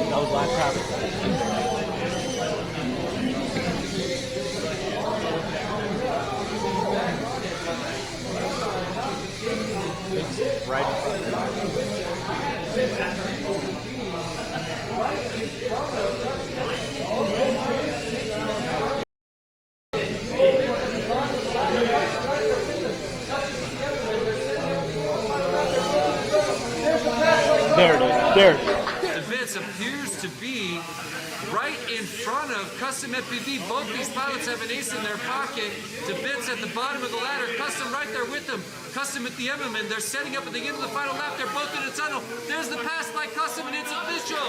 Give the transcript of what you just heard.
That was last time. Right in front of There it is. There. The Vitz appears to be right in front of CustomFPV. Both these pilots have an ace in their pocket. The Vitz at the bottom of the ladder. Custom right there with them. Custom at the M, and they're setting up at the end of the final lap. They're both in a tunnel. There's the pass by Custom, and it's official.